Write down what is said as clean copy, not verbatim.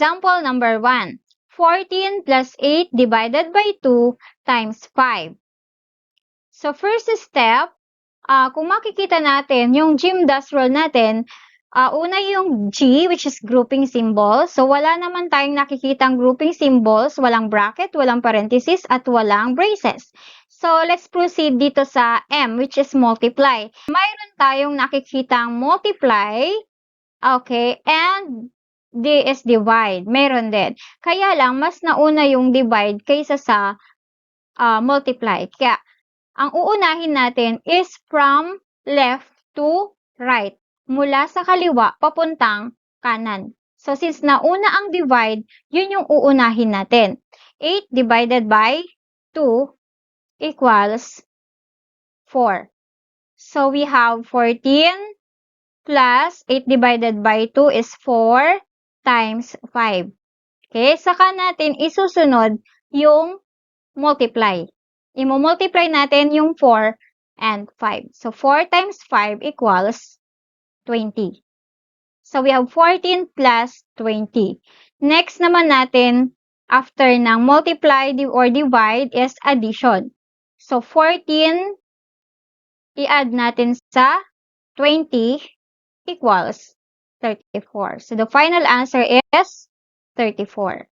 Example number 1. 14 plus 8 divided by 2 times 5. So, first step, kung makikita natin, yung GMDAS rule natin, una yung G, which is grouping symbol. So, wala naman tayong nakikitang grouping symbols, walang bracket, walang parenthesis, at walang braces. So, let's proceed dito sa M, which is multiply. Mayroon tayong nakikitang multiply, okay, and D is divide. Meron din. Kaya lang, mas nauna yung divide kaysa sa multiply. Kaya, ang uunahin natin is from left to right. Mula sa kaliwa, papuntang kanan. So, since nauna ang divide, yun yung uunahin natin. 8 divided by 2 equals 4. So, we have 14 plus 8 divided by 2 is 4 times 5. Okay? Saka natin isusunod yung multiply. Imo-multiply natin yung 4 and 5. So, 4 times 5 equals 20. So, we have 14 plus 20. Next naman natin, after ng multiply or divide is addition. So, 14, i-add natin sa 20 equals 34. So, the final answer is 34.